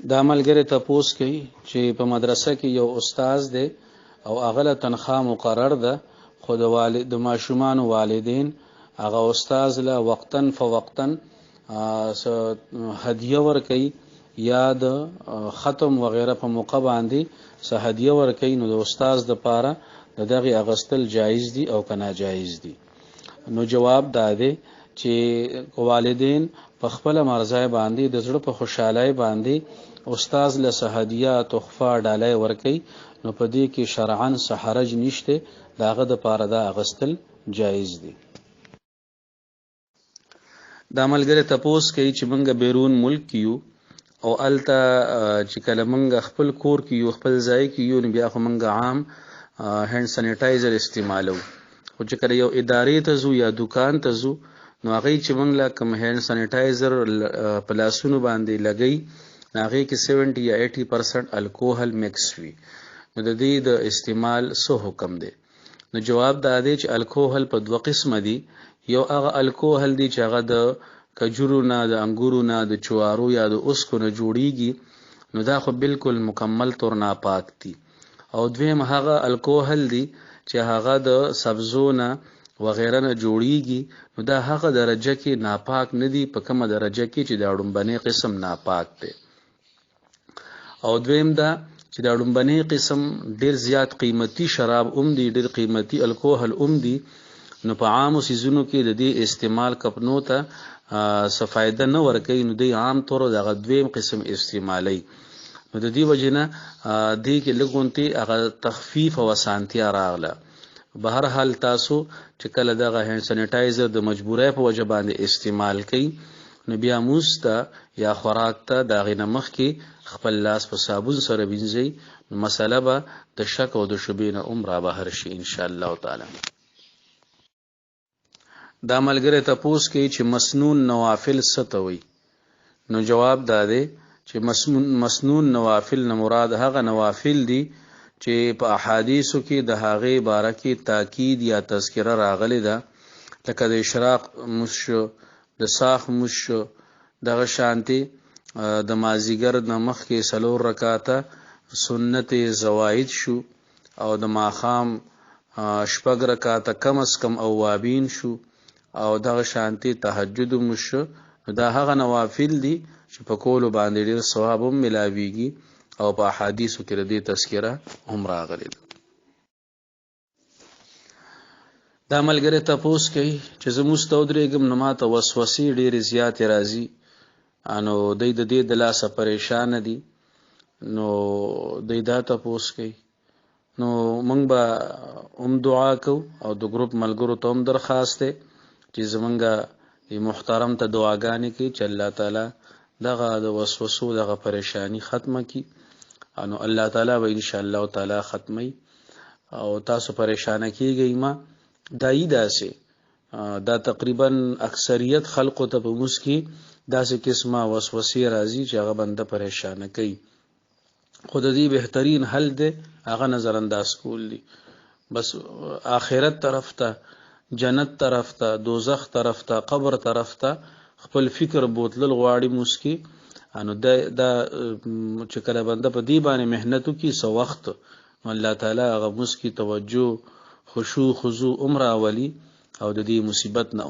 دا ملګری تپوس کوي چې په مدرسه کې یو استاد دی او هغه له تنخواه مقرر ده، خو د ماشومانو والدین هغه استاد له وقتاً فوقتاً هدیه ورکوي یا د ختم وغیره په موقع باندې څه هدیه ورکوي. نو د استاد دپاره د دغې اغوستل جایز دي او که ناجایز دي؟ نو جواب دا دی چې والدین په خپله مرضی باندې د زړه په خوشحالۍ باندې استاد له څه هدیه تحفه ډالۍ ورکوي، نو په دې کې شرعاً څه حرج نشته، د هغه دپاره دا اغوستل جایز دي. دا ملګری تپوس کوي چې موږ بیرون ملک یو او هلته چې کله موږ خپل کور کې یو، خپل ځای کې یو، نو بیا خو موږ عام هینډ سینیټایزر استعمالو، خو چې کله یو ادارې ته ځو یا دکان ته ځو نو هغوی چې موږ له کوم هینډ سینیټایزر په لاسونو باندې لګوي هغې کې 70 یا 80% الکوهل مکس وي. نو د دې د استعمال څه حکم دی؟ نو جواب دا دی چې الکوهل په دوه قسمه دي. یو هغه الکوهل دی چې هغه د کجورو نه، د انګورو نه، د چوارو یا د اوسکو نه جوړیږي، نو دا خو بالکل مکمل طور ناپاک دي. او دویم هغه الکوهل دی چې هغه د سبزو نه وغیره نه جوړیږي، نو دا هغه درجه کې ناپاک نه دي په کومه درجه کې چې د اړومبنې قسم ناپاک دی. او دویم دا چې د اړومبنې قسم ډیر زیات قیمتي شراب دي، ډیر قیمتي الکوهل دي، نو په عامو سیزونو کې د دې استعمال کپنو ته څه فایده نه ورکوي، نو دوی عام طور دغه دویم قسم استعمالوي. نو د دې وجې نه دې کې لږ غونتې هغه تخفیف او اسانتیا راغله. به هر حال تاسو چې کله دغه هینډ سینیټایزر د مجبورۍ په وجه باندې استعمال کوي، نو بیا موز ته یا خوراک ته د هغې نه مخکې خپل لاس په صابون سره وینځئ، نو مسله به د شک او د شبې نه را بهر شي انشاءالله تعالی. دا ملګری تپوس کوي چې مسنون نوافل څه ته وایي؟ نو جواب دا دی چې مسنون نوافل نه مراد هغه نوافل دي چې په احادیثو کې د هغې باره کې تاکید یا تذکره راغلی ده، لکه د اشراق مونځ شو، د ساخ مونځ شو، دغه شانتې د مازدیګر نه مخکې 4 رکعاته سنت زواید شو، او د ماښام 6 رکعاته کم از کم اوابین شو، او دغه شانتې تهجد مونځ شو. دا هغه نوافل دي چې په کولو باندې ډېر ثواب هم ملاویږي او په احادیثو کې د دې تذکره هم راغلی ده. دا ملګری تپوس کوي چې زه مونځ ته ودرېږم نو ما ته وسوسې ډېرې زیاتې راځي، نو دی د دې د لاسه پریشانه دي. نو دی دا تپوس کوي، نو موږ به هم دعا کوو او د ګروپ ملګرو ته هم درخواست دی چې زمونږ محترم ته دعاګانې کوي چې الله تعالی دغه د وسوسو دغه پریشانی ختمه کړي، نو الله تعالی به انشاءالله تعالی ختمي. او تاسو پریشانه کیږئ ما دایي داسې دا تقریبا اکثریت خلقو ته په موږ کې داسې قسمه وسوسې راځي چې هغه بنده پریشانه کوي، خو د دې بهترین حل دی هغه نظر انداز کول دي. بس آخرت طرف ته، جنت طرف ته، دوزخ طرف ته، قبر طرف ته خپل فکر بوتلل غواړي موسکی، انو دا چې کله بنده په دې باندې محنت وکړي څه وخت، الله تعالی هغه موسکی توجه خشوع خضوع راولي او د دې مصیبت نه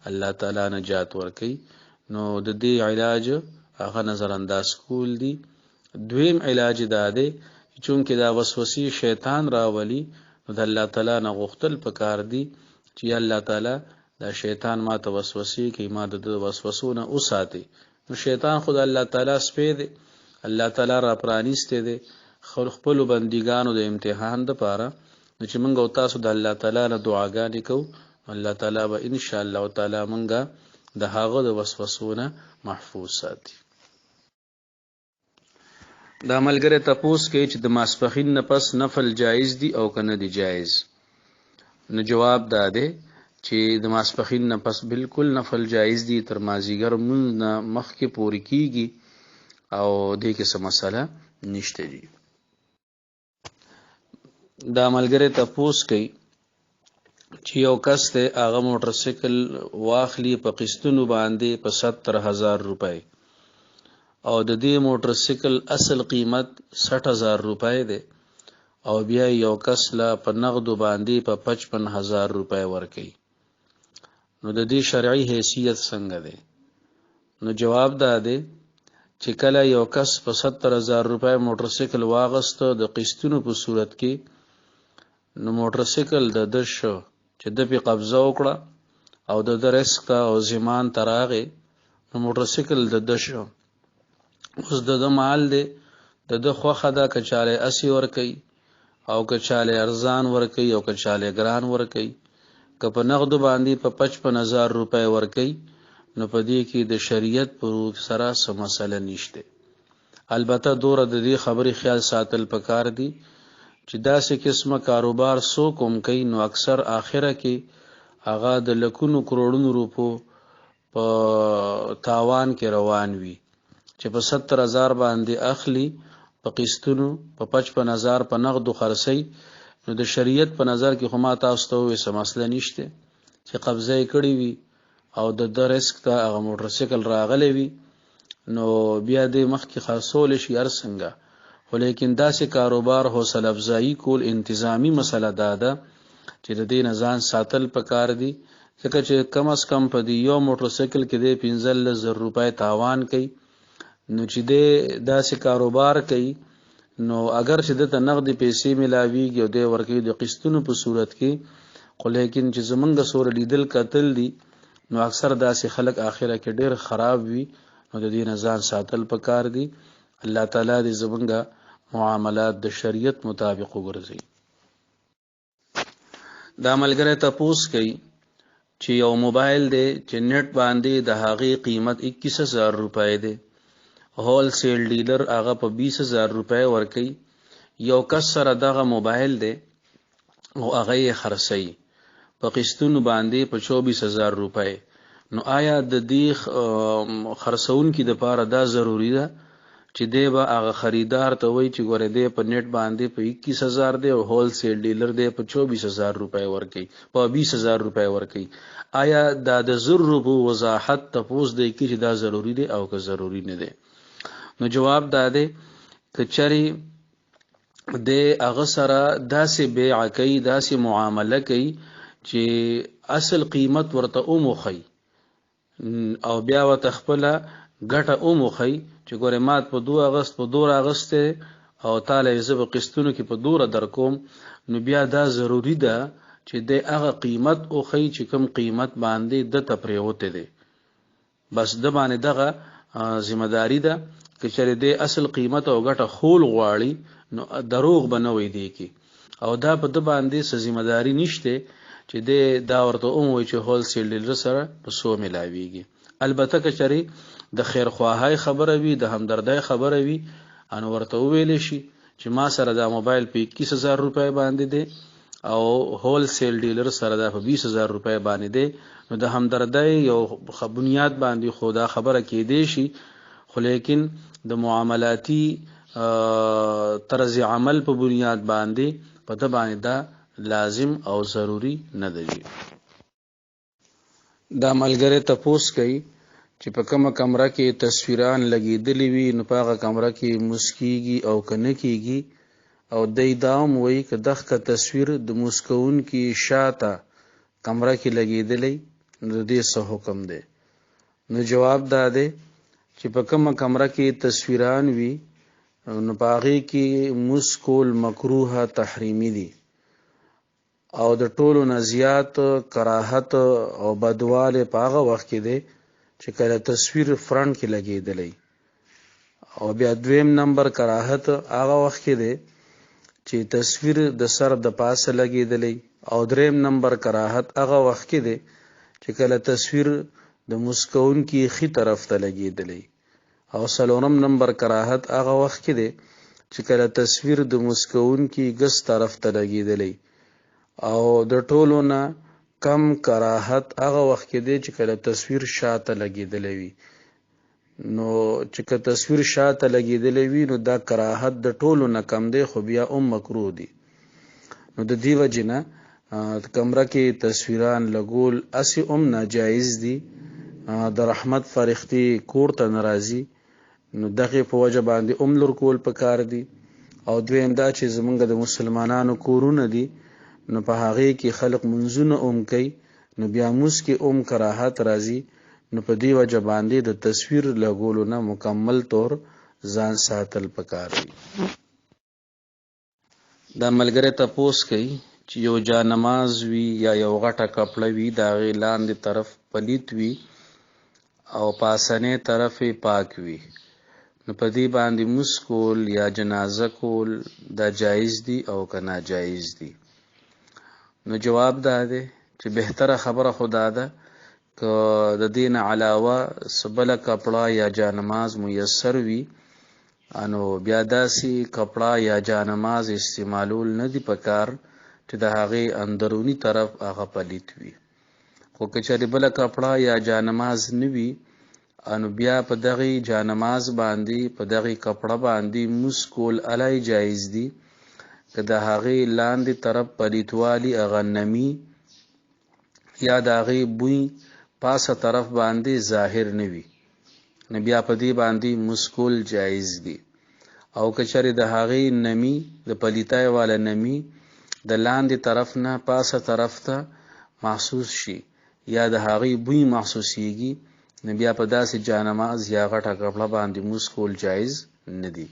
الله تعالی نجات ورکوي. نو د دې علاج هغه نظر انداز کول دي. دویم علاج دا دی چې چونکې دا وسوسې شیطان راولي، نو د الله تعالی نه غوښتل پکار دي چې الله تعالی دا شیطان ما ته وسوسې کوي، ما د وسوسو نه وساتي. نو شیطان خود الله تعالی سپی دی، الله تعالی را پرانیستی دی خپلو بندګانو د امتحان دپاره. نو چې موږ او تاسو د الله تعالی نه دعاګانې کوو، الله تعالی به انشاءالله تعالی موږ د هغه د وسوسو نه محفوظ ساتي. دا ملګری تپوس کوي چې د ماسپښین نه پس نفل جایز دي او که نه دی جایز؟ نو جواب دا دی چې د ماسپښین نه پس بالکل نفل جایز دي، تر مازدیګر مونځ نه مخکې پورې کیږي او دې کې څه مسله نشته دي. دا ملګری تپوس کوي چې یو کس دی هغه موټرسایکل واخلي په قسطونو باندې په 70,000 روپۍ، او د دې موټر سایکل اصل قیمت 60,000 روپۍ دی او بیا یو کس لا په نغدو باندې په 55,000 روپۍ ورکوي. نو د دې شرعي حیثیت څنګه دی؟ نو جواب دا دی چې کله یو کس په 70,000 روپۍ موټر سایکل واغسته د قسطونو په صورت کې، نو موټر سایکل د ده شو چې د پې قبضه وکړه او د ده رزق ته او ضمان ته راغی، نو موټر سایکل د ده شو. اوس د ده مال دی، د ده خوښه ده که چاله اسی ورکوي او که چاله ارزان ورکوي او که چاله ګران ورکوي. که په نغدو باندې په 55,000 روپۍ ورکوي نو په دې کې د شریعت په روح سره څه مسله نشته. البته دوره د دې خبرې خیال ساتل پکار دي چې داسې قسمه کاروبار څوک هم کوي نو اکثر آخره کې هغه د لکونو کروڑونو روپو په تاوان کې روان وي، چې په 70,000 باندې اخلي په قسطونو، په 55,000 په نغدو خرڅي. نو د شریعت په نظر کې خو ما تاسو ته وې څه مسله نشته چې قبضه یې کړې وي او د رزق ته هغه موټر سایکل راغلی وي نو بیا دې مخکې خرڅول شي هر څنګه. خو لیکن داسې کاروبار حوصله افزایي کول انتظامی مسله دا ده چې د دې نه ځان ساتل پکار دي، ځکه چې کم از کم په دې یو موټر سایکل کې دې 15,000 روپۍ تاوان کوي. نو چې دې داسې کاروبار کوي نو اگر چې دته نقدي پیسې ملاویږي او د ورکوي د قسطونو په صورت کې، خو لیکن چې زمونږ سره لیدل قتل دي نو اکثر داسې خلک آخره کې ډېر خراب وي. نو د دې نه ځان ساتل پکار دي. الله تعالی دې زمونږ معاملات د شریعت مطابق وګرځي. دا ملګری تپوس کوي چې یو موبایل دی چې نیټ باندې د هغې قیمت 21,000 روپۍ دی، هول سیل ډیلر هغه په 20,000 روپۍ ورکوي. یو کس سره دغه موبایل دی او هغه یې خرڅوي په قسطونو باندې په 24,000 روپۍ. نو آیا د دې خرڅونکي دپاره دا ضروري ده چې دی به هغه خریدار ته وایي چې ګوره دی په نیټ باندې په 21,000 دی او هول سیل ډیلر دی په 24,000 روپۍ ورکوي، په 20,000 روپۍ ورکوي؟ آیا دا د زرو په وضاحت تپوس دی کې چې دا ضروري دی او که ضروري نه دی؟ نو جواب دا دی که چېرې د هغه سره داسې بیع کوي، داسې معامله کوي چې اصل قیمت ورته وموښي او بیا ورته خپله ګټه وموښي چې ګورې مات په 2 اغست په 2 اغسته او تاله یې زه په قسطونو کې په 2 درکوم، نو بیا دا ضروري ده چې د هغه قیمت وښي چې کوم قیمت باندې دته پرېوتی دی. بس د باندې دغه ذمہ داری ده که چېرې د اصل قیمت او ګټه خول غواړي نو دروغ به نه وي دی کې، او دا په ده باندې څه ذمہ داری نشته چې دا ورته ووایي چې هول سیل ډیلر سره په څو ملاویږي. البته که چېرې د خیرخواهۍ خبره وي، د همدردۍ خبره وي، انو ورته وویلی شي چې ما سره دا موبایل په 21,000 روپۍ باندې دی او هول سیل ډیلر سره دا په 20,000 روپۍ باندې دی. نو د همدردۍ یو بنیاد باندې خو دا خبره کېدی شي، خو لیکن د معاملاتی طرز عمل په بنیاد باندې په ده باندې دا لازم او ضروری نه دی. دا ملګری تپوس کوي چې په کومه کمره کې تصویران لګېدلې وي نو په هغه کمره کې موسکیږي او که نه کېږي، او دی دا هم وایي که دغه تصویر د موسکوونکي شاته کمره کې لګېدلی نو د دې څه حکم دی؟ نو جواب دا دی چې په کومه کمره کې تصویران وي نو په هغې کې موسکول مکروه تحریمي دي، او د ټولو نه زیات کراهت او بدواله په هغه وخت کې دی چې کله تصویر فرنٹ کې لګېدلی، او بیا 2 نمبر کراهت هغه وخت کې دی چې تصویر د سر د پاسه لګېدلی، او 3 نمبر کراهت هغه وخت کې دی چې کله تصویر د مسکوونکي ښي طرف ته لګېدلی، او 4 نمبر کراهت هغه وخت کې دی چې کله تصویر د مسکوونکي ګس طرف ته لګېدلی، او د ټولو نه کم کراهت هغه وخت کې دی چې کله تصویر شاته لګېدلی وي. نو چې که تصویر شاته لګېدلی وي نو دا کراهت د ټولو نه کم دی، خو بیا هم مکروه دی. نو د دې وجې نه کمره کې تصویران لګول اسې هم ناجایز دي. د رحمت فرښتې کور ته نه راځي نو دغه په وجه باندې لور کول پکار دي. او دویم دا چې زمونږ د مسلمانانو کورونه دي نو په هغه کې خلق منځونه کوي نو بیا موس کې کراهت راځي، نو په دی وجه باندې د تصویر لګولو نه مکمل طور ځان ساتل پکار دي. دا ملګری تپوس کوي چې یو جانماز وي یا یو غټه کپړه وي د هغې لاندې طرف پلیت وي او پاسنې طرف پاک وي، نو په دې باندې موس کول یا جنازه کول دا جایز دي او که ناجایز دي؟ نو جواب دا دی چې بهتره خبره خدا ده که د دین علاوه سبله کپړه یا جانماز میسر وي انو بیا داسې کپړه یا جانماز استعمالول نه دی پکار چې د هغې اندرونی طرف هغه پلیت وي. خو که چېرې بله کپړه یا جانماز نه وي انو بیا په دغې جانماز باندې په دغې کپړه باندې موس کول الای جایز دي که د هغې لاندې طرف پلیتوالی هغه نمی یا د هغې بوی پاسه طرف باندې ظاهر نه وي، نو بیا په دې باندې موس کول جایز دي. او که چېرې د هغې نمی د پلیتای والا نمی د لاندې طرف نه پاسه طرف ته محسوس شي یا د هغې بوی محسوسیږي نو بیا په داسې جانماز یا غټه کپړه باندې موس کول جایز نه دي.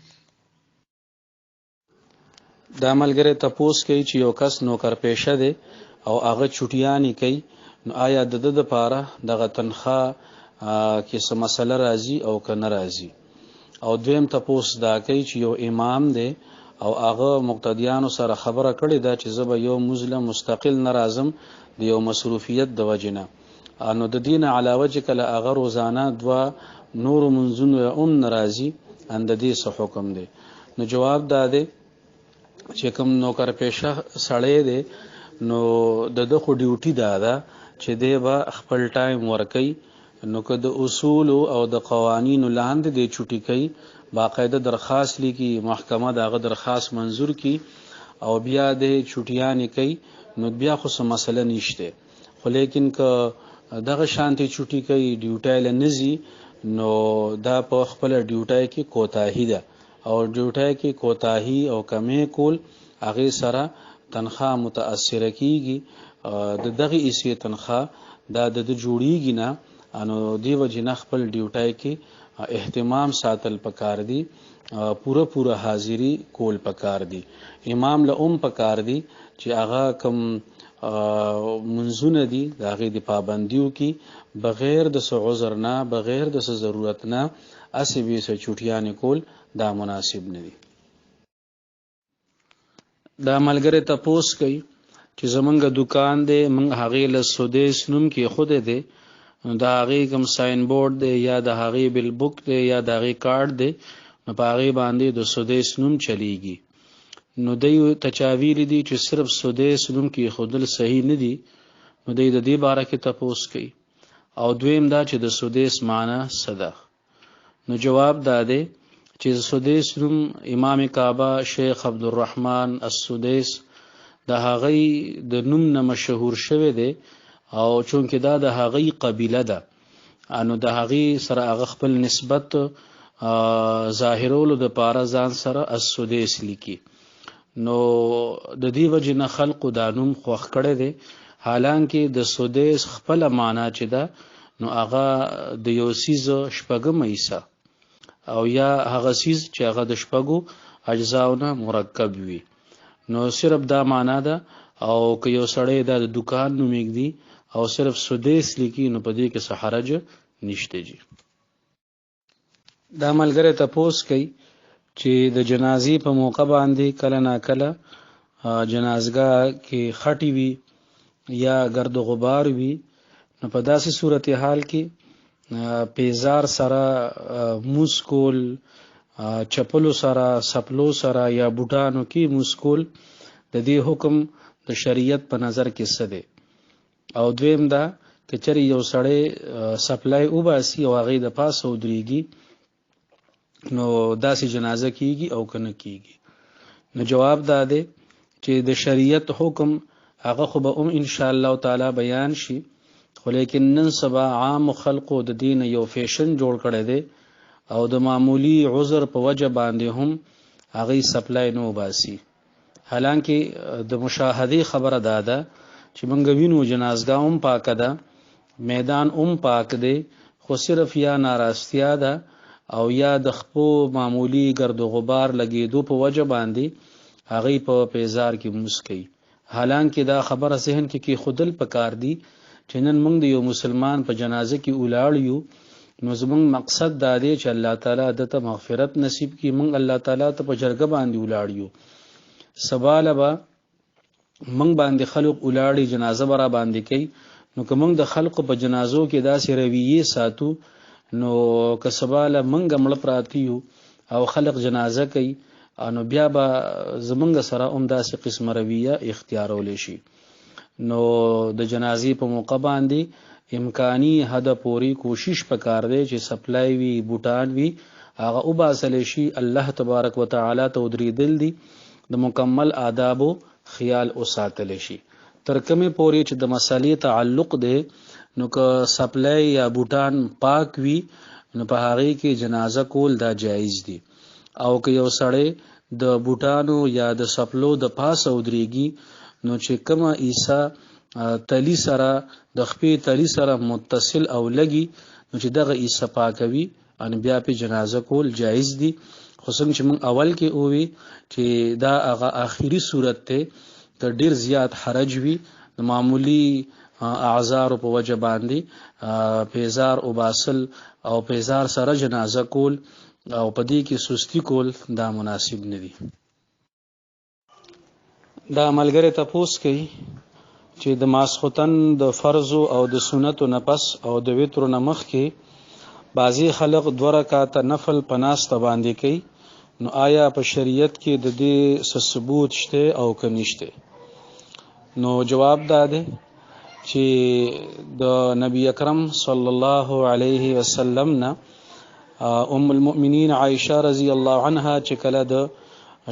دا ملګری تپوس کوي چې یو کس نوکر پیشه دی او هغه چوټیانې کوي، نو آیا د ده دپاره دغه تنخواه کې څه مسله راځي او که نه راځي؟ او دویم تپوس دا کوي چې یو امام دی او هغه مقتدیانو سره خبره کړې ده چې زه به یو مزله مستقل نه راځم د یو مصروفیت د وجې نه، نو د دې نه علاوه چې کله هغه روزانه دوه نورو منځونو نه راځي د دې څه حکم دی؟ نو جواب دا دی چې کوم نوکر پیشه سړی دی نو د ده خو ډیوټي دا ده چې دی به خپل ټایم ورکوي، نو که د اصولو او د قوانینو لاندې دی چوټي کوي باقاعده درخواست لیکي محکمه د هغه درخواست منظور کی او بیا د چوټیانې کوي نو بیا خو څه مسله نشته. خو لیکن که دغه شانتي چوټي کوي ډیوټی له نزي نو دا په خپل ډیوټی کې کوتاهی ده او ډیوټی کې کوتاهی او کمی کول هغې سره تنخواه متاثره کیږي، د دغه ایسې تنخواه دا د جوړیږي نه، انو دی وجې نه خپل ډیوټی کې اهتمام ساتل پکار دي، پوره حاضری کول پکار دي. امام له پکار دي چې هغه کم منځونه دي د هغې د پابندیو کې بغیر د څه عذر نه بغیر د څه ضرورت نه هسې بې څه چوټیانې کول دا مناسب نه دي. دا ملګری تپوس کوي چې زمونږ دکان دی موږ هغې له سودیس نوم کېښودی دی، نو د هغې کوم ساین بورډ دی یا د هغې بل بک دی یا د هغې کارډ دی نو په هغې باندې د سودیس نوم چلیږي، نو دی ته چا ویلي دي چې صرف سودیس نوم کېښودل صحیح نه دي، نو دی د دې باره کې تپوس کوي. او دویم دا چې د سودیس معنی څه ده؟ نو جواب دا دی چې سودیس نوم امام کعبه شیخ عبدالرحمن السدیس د هغې د نوم نه مشهور شوی دی او چونکې دا د هغې قبیله ده نو د هغې سره هغه خپل نسبت ظاهرولو دپاره ځان سره السدیس لیکي، نو د دې وجې نه خلقو دا نوم خوښ کړی دی، حالانکې د سدیس خپله معنا چې ده نو هغه د یو څیز شپږم حصه او یا هغه څیز چې هغه د شپږو اجزاو نه مرکب وي، نو صرف دا معنا ده. او که یو سړی دا د دکان نوم ایږدي او صرف سدیس لیکي نو په دې کې څه حرج نشته جی. دا ملګری تپوس کوي چې د جنازې په موقع باندې کله ناکله جنازګاه کې خټې وي یا گرد و غبار وي، نو په داسې صورتحال کې پیزار سره موس کول، چپلو سره سپلو سره یا بوټانو کې موس کول د دې حکم د شریعت په نظر کې څه دی؟ او دویم دا که چېرې یو سړی سپلای وباسي او هغې د پاسه ودرېږي نو داسې جنازه کیږي او که نه کیږي؟ نو جواب دا دی چې د شریعت حکم هغه خو به انشاءالله تعالی بیان شي، خو لیکن نن سبا عام خلقو د دین یو فیشن جوړ کړی دی او د معمولی عذر په وجه باندې هم هغه سپلای نو باسي. حالانکه د مشاهدي خبره داده چې منګ وینو جنازګاه هم پاک ده، میدان هم پاک دی، خو صرف یا ناراستیا ده او یا د خپو معمولی گرد و غبار لګیدو په وجه باندې هغه په پیزار کې مسکی. حالانکه دا خبره ذهن کې خودل پکار دی چې نن موږ د یو مسلمان په جنازه کې ولاړ یو، نو زموږ مقصد دا دی چې الله تعالی دته مغفرت نصیب کړي. موږ الله تعالی ته په جرګه باندې ولاړ یو، سباله به موږ باندې خلق ولاړی جنازه برا باندې کوي. نو که موږ د خلق په جنازو کې داسې رویه ساتو، نو که سباله موږ مړ پراتیو او خلق جنازه کوي، نو بیا به زمونږ سره هم داسې قسم رویه اختیارول شي. نو د جنازې په موقع باندې امکانی حد پوری کوشش پکار دی چې سپلای وی بوټان وی هغه او باسل شي. الله تبارک وتعالى ته ودریدل دي د مکمل آدابو خیال او ساتل شي. تر کومه پوری چې د مسالې تعلق دی، نو که سپلای یا بوټان پاک وی نو په هغه کې جنازه کول دا جایز دي. او که یو سړی د بوټانو یا د سپلو د پاسه ودریږي، نو چې کومه عیسی تلی سره د خپې تلی سره متصل او لګي، نو چې دغه عیسی پاکوي ان بیا په جنازه کول جایز دي. خو څنګه چې موږ اول کې اووي چې دا هغه آخري صورت ته که ډیر زیات حرج وي د معمولی اعذار په وجه باندې پیزار او باسل او پیزار سره جنازه کول او پدې کې سستی کول دا مناسب نه دي. دا ملګری تپوس کوي چې د ماسختن د فرض او د سنتو نه پس او د وتر نه مخ کې بعضی خلق 2 رکعات نفل پناسته باندې کوي، نو آیا په شریعت کې د دې ثبوت شته او کنيشته؟ نو جواب داده چې د نبی اکرم صلی الله علیه وسلم نه ام المؤمنین عائشه رضی الله عنها چې کله د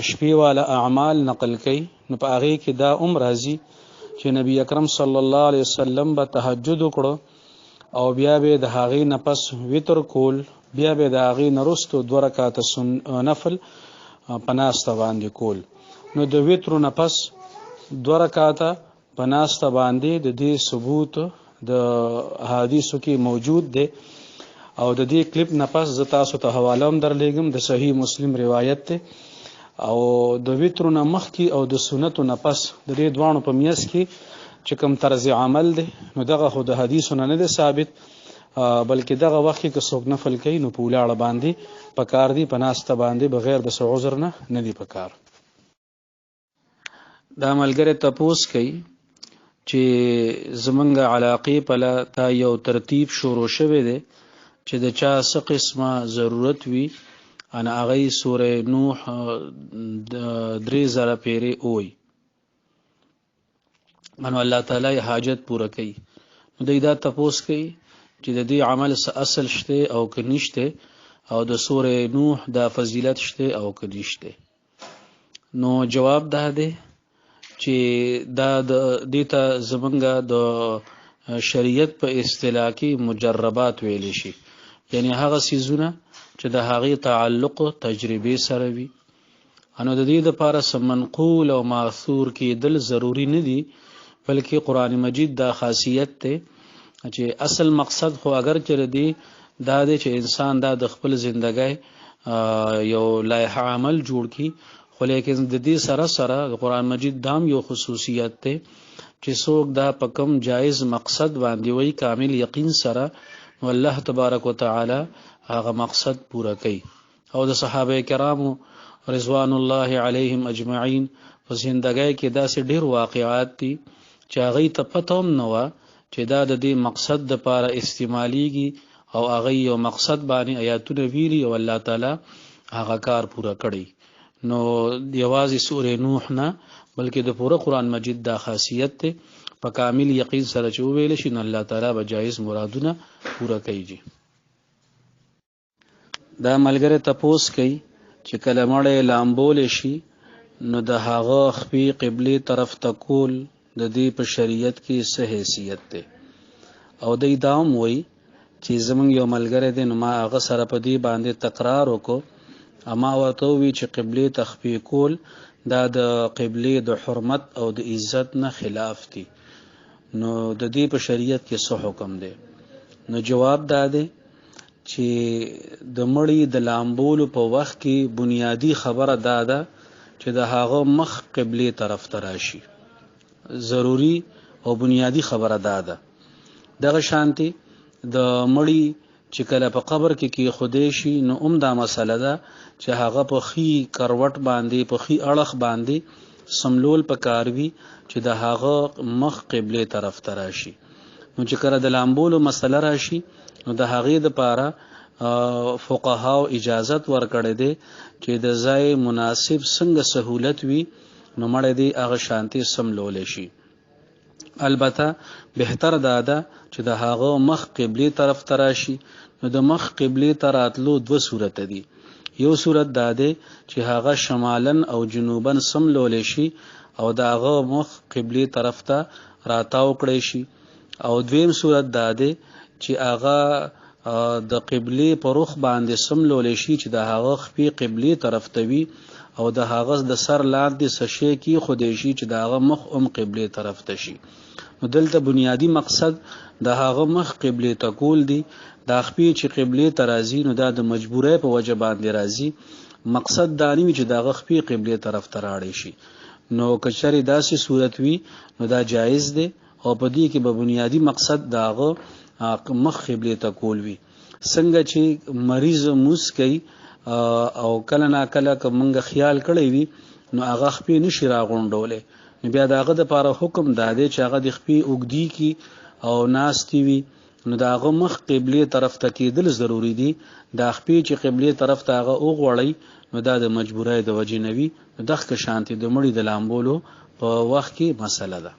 شپې والا اعمال نقل کړي، نو په هغه کې دا راځي چې نبی اکرم صلی الله علیه وسلم به تهجد وکړو او بیا به د هغه نفس وتر کول، بیا به د هغه نرستو 2 رکعات نفل پناسته باندې کول. نو د وتر نفس 2 رکعات پناسته باندې د دې ثبوت د حدیثو کې موجود دی. او د دې کلیپ نه پس ز تاسو ته حواله هم درلېږم، د صحیح مسلم روایت ته. او د وتر نه مخ کې او د سنتو نه پس د دې دوانو په میاس کې چې کوم طرز عمل دی، نو دغه خو د حدیثو نه دی ثابت، بلکې دغه وخت کې که څوک نفل کوي نو په ولاړه باندې پکار دی، پناسته باندې بغیر د عذر نه دی پکار. دا ملګری تپوس کوي چې زمونږ علاقې په تا یو ترتیب شروع شوی دی چې د چا څه قسمه ضرورت وي ان هغه سوره نوح 3000 پیری وي، انو الله تعالی حاجت پوره کوي. نو دا تپوس کوي چې د دې عمل څه اصل شته او کنيشته، او د سوره نوح دا فضیلت شته او کنيشته. نو جواب ده دی چې دا د دیتا زمونږه د شریعت په اصطلاح کې مجربات ویل شي، یعنی هغه سيزونه چې د هغه تعلق تجربه سره وي. انو د دې لپاره سمنقول او ماثور کې دل ضروری نه دي، بلکې قران مجید دا خاصیت ته چې اصل مقصد خو اگر چر دی دا دی چې انسان دا د خپل ژوندۍ یو لایحه عمل جوړ کی، خو لیکن د دې سره سره د قران مجید دام یو خصوصیت ته چې څوک دا پکم جایز مقصد باندې وای کامل یقین سره، نو الله تبارک وتعالى هغه مقصد پورا کوي. او د صحابه کرامو رضوان الله علیهم اجمعین په ژوندۍ کې داسې ډیر واقعات دي چې هغه ته پته هم نه و چې دا د دې مقصد د لپاره استعماليږي، او هغه یو مقصد باندې آیاتونه ویلي او الله تعالی هغه کار پورا کړی. نو یوازې سوره نوح نه بلکې د پوره قران مجید دا خاصیت ته په کامل یقین سره چې ویل شي، نو الله تعالی به جایز مرادونه پورا کوي. دا ملګری تپوس کوي چې کله مړی لامبول شي نو د هغه خپې قبله طرف ته کول د دې په شریعت کې څه حیثیت ده؟ او د دام وای چې زمونږ یو ملګری دی نو ما هغه سره په دې باندې تکرار وکړو اما ورته وی چې قبله تخفی کول دا د قبله د حرمت او د عزت نه خلاف دي نو د دې په شریعت کې څه حکم دی نو جواب دا دی چې د مړی د لامبولو په وخت کې بنیادی خبره دا ده چې د هغه مخ قبله طرف ته راشي ضروری او بنیادی خبره دا ده دغه شانتي د مړی چې کله په قبر کې خودی شي نو دا مسله ده چې هغه په خي کروټ باندې په خي اړخ باندې سملول پکاروي چې د هغه مخ قبله طرف ته راشي نو چې کله د لامبولو مسله راشي نو د هغې دپاره فقهاو اجازت ورکړی دی چې د ځای مناسب څنګه سهولت وي نو مړی دی هغه شانتي سملولی شي البته بهتر دا ده چې د هغه مخ قبله طرف ته راشي نو د مخ قبله ته راتلو دوه صورت دي یو صورت دا دی چې هغه شمالن او جنوبن سملولی شي او د هغه مخ قبله طرف ته راتاو کړی شي او دویم صورت دا دی چې هغه د قبله په رخ باندې سملولی شي چې د هغه خپې قبله طرف ته وي او د هغه د سر لاندې سشي کې خودی شي چې د هغه مخ قبله طرف ته شي نو دلته بنیادی مقصد د هغه مخ قبله ته کول دی دا خپې چې قبله ته راځي نو دا د مجبورۍ په وجه باندې راځي مقصد دا نه وي چې د هغه خپې قبله طرف ته راړی شي نو کچری داسې صورت وي نو دا جایز دی او په دې کې به بنیادی مقصد دا هغه مخ قبله ته کول وي څنګه چې مریض موس کوي او کله نا کله کومنګ خیال کړی وي نو هغه خپې نشي راغونډولې نو بیا داغه د لپاره حکم داده چې هغه د خپې اوګدي کی او ناستی وي نو داغه مخ قبله طرف ته کېدل ضروری دي دا خپې چې قبله طرف ته هغه اوغوړی نو دا د مجبورۍ د وجې نه وي نو دغه شانتي د مړي د لامبولو په وخت کې مسله ده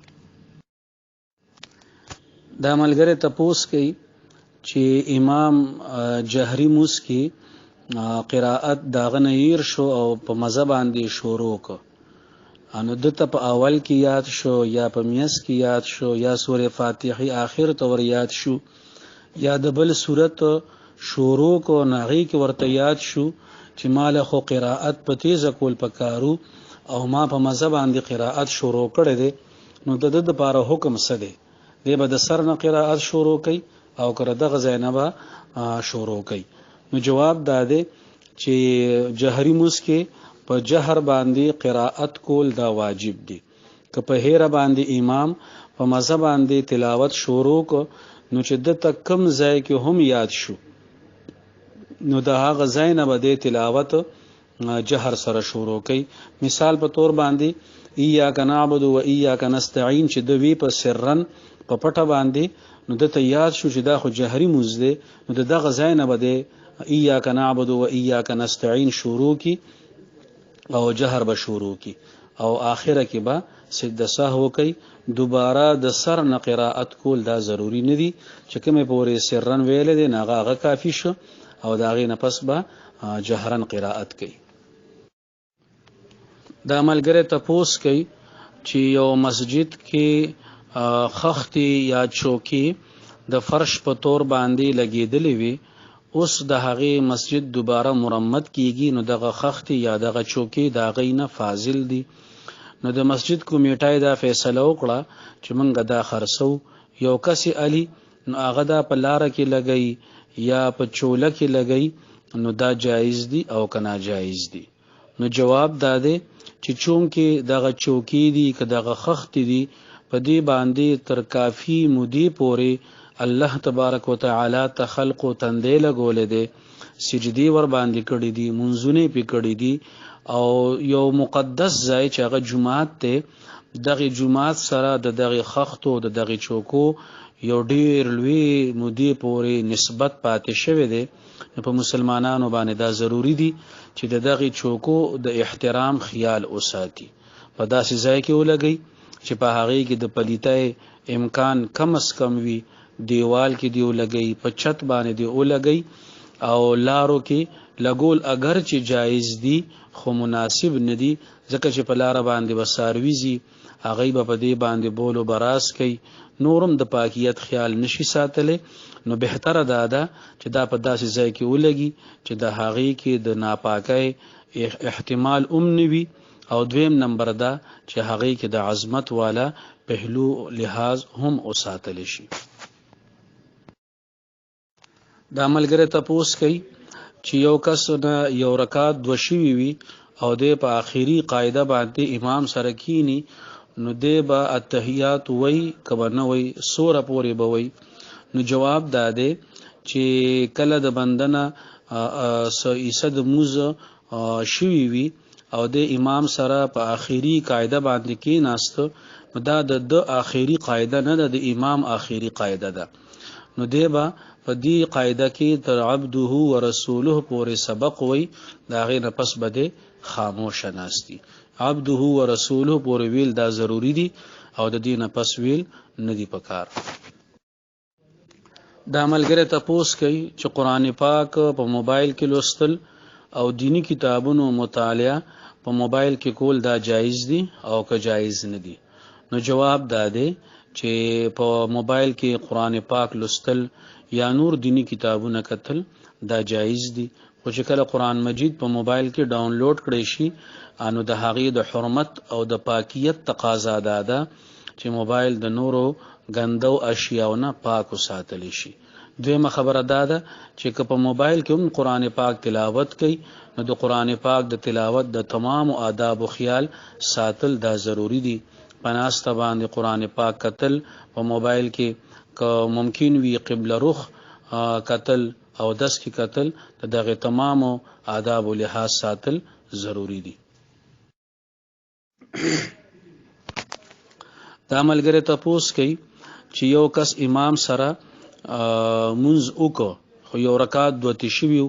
دا ملګری تپوس کوي چې امام جهري موس کې قراءت داغه نیر شو او په مزه باندې شروع کو انو دته په اول کې یاد شو یا په میاس کې یاد شو یا سوره فاتحه آخر ته ور یاد شو یا د بل سورت شروع کو ناغي کې ورته یاد شو چې مال خو قراءت په تیز کول پکارو او ما په مزه باندې قراءت شروع کړې ده نو د لپاره حکم څه دی دی به د سر نه قراءت شروع کړي او کړه دغه زینبا شروع کړي نو جواب داده چې جهري موس کې په جهر باندې قراءت کول دا واجب دي که په هیر باندې امام په مزه باندې تلاوت شروع کو نو چې د کم ځای کې هم یاد شو نو دا هغه ځای نه به تلاوت جهر سره شروع کوي مثال په تور باندې ایاک نعبد و ایاک نستعين چې د وی په سرن په پټه باندې نو د ته یاد شو چې دا خو جهري موز دی نو دغه ځای نه به ایاک نعبد و ایاک نستعين شروع کی او جهر به شروع کی او آخره کې به سجده سهو کوي دوباره د سر نه قراءت کول دا ضروری نه دي چې کومه پورې سرن ویل دي نه هغه کافی شو او دا غي نه پس به جهرن قراءت کوي دا ملګری تپوس کوي چې یو مسجد کې خختي یا چوکي د فرش په تور باندې لګیدلې وي اوس د هغه مسجد دوباره مرمت کیږي نو دغه خختي یا دغه چوکي دا غینه فاضل دي نو د مسجد کمیټه دا فیصله وکړه چې موږ دا خرڅو یو کس علي نو هغه دا په لار کې لګي یا په چوله کې لګي نو دا جایز دي او کنا جایز دي نو جواب داده چې چون کې دغه چوکي دي که دغه خختي دي په دې باندې تر کافی مودي پورې الله تبارک وتعالى تخلق تندې لګولې دي سجدي ور باندې کړې دي منځونه پی کړې دي او یو مقدس ځای چې هغه جمعات ته دغه جمعات سره دغه خختو دغه چوکو یو ډیر لوی مودي پورې نسبت پاتې شوی دی په مسلمانانو باندې دا ضروری دي چې دغه چوکو د احترام خیال اوساتي په داسې ځای کې ولګي چې په هغه کې د پلیتای امکان کم اس کم وي دیوال کې دیو لګي په چت باندې دیو لګي او لارو کې لګول اگر چې جایز دي خو مناسب ندي ځکه چې په لار باندې وسارويزي هغه به په دې باندې بول او براس کوي، نورم د پاکیت خیال نشي ساتلی، نو بهتره ده چې دا په داسې ځای کې ولګي چې د هغې کې د ناپاکۍ احتمال نوي، او دویم نمبر ده چې هغې کې د عظمت والا پهلو لحاظ هم وساتل شي. دا ملګری تپوس کوي چې یو کس نه یو رکعت دوه شوي وي او دی په آخري قاعده باندې امام سره کینی، نو دی به التحیات وی که نه وی سوره پورې به وی. نو جواب دا دی چې کله د بندنه عیسد موز شوي وي او د امام سره په آخري قاعده باندې کیناست، دا د آخري قاعده نه ده، د امام آخري قاعده ده. نو دی به په دې قاعده کې تر عبده و رسوله پورې سبق وي، دا غي نه پس بده خاموش ناستی. عبده و رسوله پورې ویل دا ضروری دي او د دې نه پس ویل نه دی پکار. دا ملګری تپوس کوي چې قرآن پاک په موبایل کې لوستل او دینی کتابونو مطالعه په موبایل کې کول دا جایز دي او که جایز نه دي. نو جواب دا دی چې په موبایل کې قرآن پاک لوستل یا نور دینی کتابونه کتل دا جایز دي، خو چې کله قرآن مجید په موبایل کې ډاونلوډ کړی شي انو د هغې د حرمت او د پاکیت تقاضا ده چې موبایل د نورو ګندو اشیاونه پاک وساتلی شي. دویمه خبره ده چې که په موبایل کې هم قرآن پاک تلاوت کوي، نو د قرآن پاک د تلاوت د تمام آداب و خیال ساتل دا ضروری دي. پناسته باندې قرآن پاک کتل په موبایل کې که ممکن وي قبله رخ کتل او دس کې کتل دغه تمام آداب و لحاظ ساتل ضروری دي. دا ملګری تپوس کوي چې یو کس امام سره منځ وکړو خو یو رکعت دوه شوي،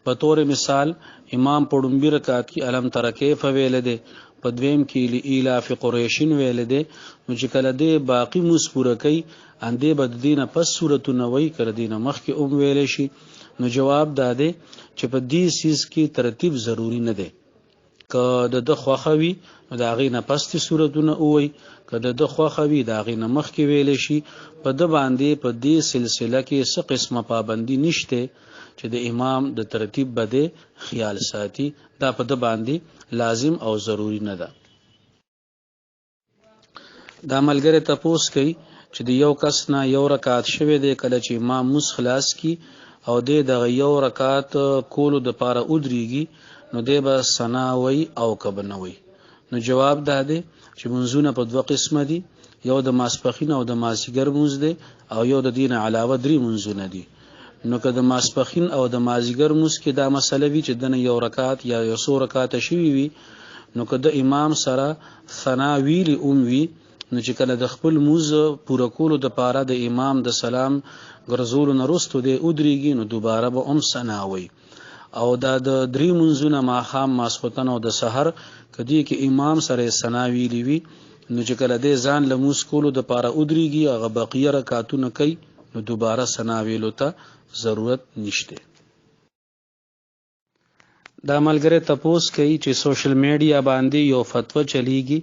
په طور مثال امام په لومبي رکعت کې الم تر کیف ویل دی، په دویم کې لإلاف قریشین ویل دی، نو چې کله دی باقی موس پوره کوي اندې به د دینه پس صورتونه وی کړ دینه مخکې ویل شي. نو جواب دا دی چې په دې سیس کې ترتیب ضروری نه دی، که د خوښه وي نو د هغې نه پس دې صورتونه ووایي، که د خوښه وي د هغې نه مخکې ویلی شي. په ده باندې په دې سلسله کې څه قسمه پابندي نشته چې د امام د ترتیب به دی خیال ساتي، دا په ده باندې لازم او ضروری نه ده. دا ملګری تپوس کوي چې د یو کس نه یو رکعت شوی دی، کله چې امام موس خلاص کی او دی دغه یو رکعت کولو د پاره ودرېږي، نو دی به ثنا وی او که به نه وی. نو جواب دا دی چې منځونه په دوه قسمه دي، یو د ماسپښین او د مازدیګر مونځ دی او یو د دین علاوه 3 منځونه دي. نو که د ماسپښین او د مازدیګر مونځ کې دا مسله وي چې دنه یو رکعت یا یو څو رکعت شوي وي، نو که د امام سره ثنا ویلی وي، نو چې کله د خپل مونځ پوره کولو د پاره د امام د سلام ګرځولو نه وروسته دی ودرېږي، نو دوباره به ثنا وی. او دا د 3 منځونه ماښام ماسخوتن او د سحر کدی کې امام سره ثنا ویلی وي، نو چې کله دې ځان له موس کولو د پاره ودرېږي هغه بقیه رکعتونه کوي، نو دوباره ثنا ویلو ته ضرورت نشته. دا ملګری تپوس کوي چې سوشل میډیا باندې یو فتوا چلیږي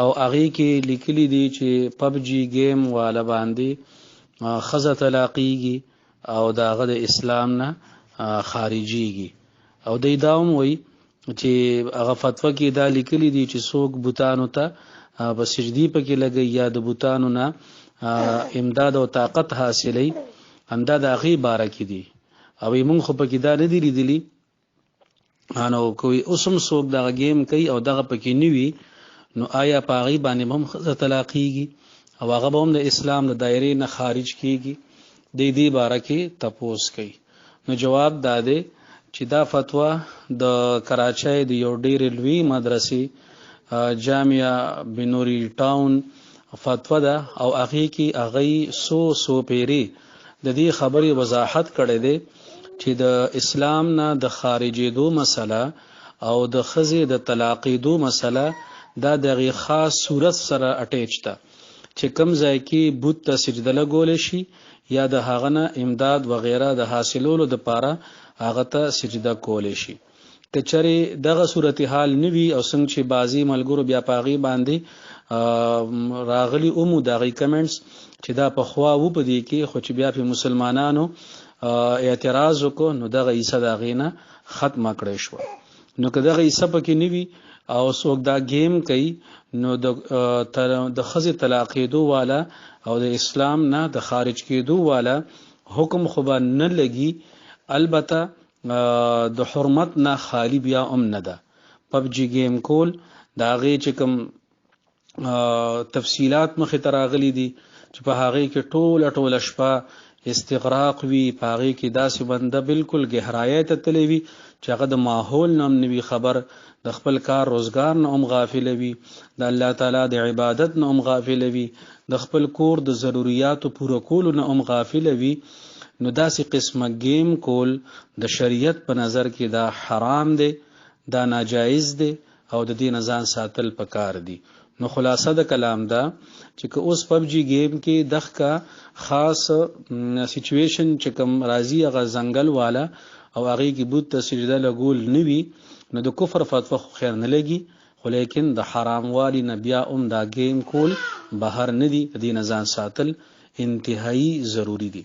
او هغې کې لیکلي دي چې پبجي گیم والا باندې ښځه طلاقیږي او د هغه د اسلام نه خارجيږي، او دی دا هم وایي چې هغه فتوا کې دا لیکلي دي چې څوک بوتانو ته په سجدي پکې لګي یا د بوتانو نه امداد او طاقت حاصلوي، همدا د هغې باره کې دي. او موږ خو پکې دا نه دي لیدلي، نو کوئی اوس هم څوک دغه گیم کوي او دغه پکې نه وي، نو آیا په هغې باندې هم ښځه طلاقیږي او هغه به هم د اسلام د دایرې نه خارج کیږي؟ د دې باره کې تپوس کوي. نو جواب دا دی چې دا فتوا د کراچۍ د یو ډېرې لوی مدرسې جامعه بنوري ټاون فتوا ده، او هغې کې هغې څو پیرې د دې خبرې وضاحت کړی دی چې د اسلام نه د خارجېدو مسله او د ښځې د طلاقېدو مسله دا دغه خاص صورت سره اٹیچ ده چې کوم ځای کې بت ته سجده لګولی شي یا د هغه نه امداد وغیره د حاصلولو د پاره هغه ته سجده کولی شي. که چېرې دغه صورتحال نه وي او څنګه چې بعضې ملګرو بیا په هغې باندې راغلی اومو دغه کمنټس چې دا په خوا و په دې کې خو چې بیا په مسلمانانو اعتراض وکړو نو دغه عیسی دا غینه ختمه کړی شو. نو که دغه عیسی پکې نیوي او څوک دا گیم کوي نو د خزې طلاقېدو والا او د اسلام نه د خارج کېدو والا حکم خو به نه لګي، البته د حرمت نه خالی بیا نه ده. پبجی گیم کول دا غي چې کوم تفصیلات مخې ته راغلي دي چې په هغه کې ټوله شپه استغراق وی، په هغه کې داسې بنده بالکل گہرایه ته تللی وي چې هغه د ماحول نه نوي خبر، د خپل کار روزګار نه هم غافل وي، د الله تعالی د عبادت نه هم غافل وي، د خپل کور د ضرورتو پوره کولو نه هم غافل وي. نو داسې قسمه گیم کول د شریعت په نظر کې دا حرام دی، دا ناجایز دی او د دې نه ځان ساتل پکار دی. نو خلاصه د کلام دا چې که اوس پبجی گیم کې دغه کا خاص سچویشن چې کوم راضی هغه زنګل والا او هغه کې بوت ته سجده لګول نوي نو د کفر فتوا خیر نه لګي، خو لیکن د حرام والی نه بیا دا گیم کول بهر نه دی، د دې نه ځان ساتل انتهایی ضروری دی.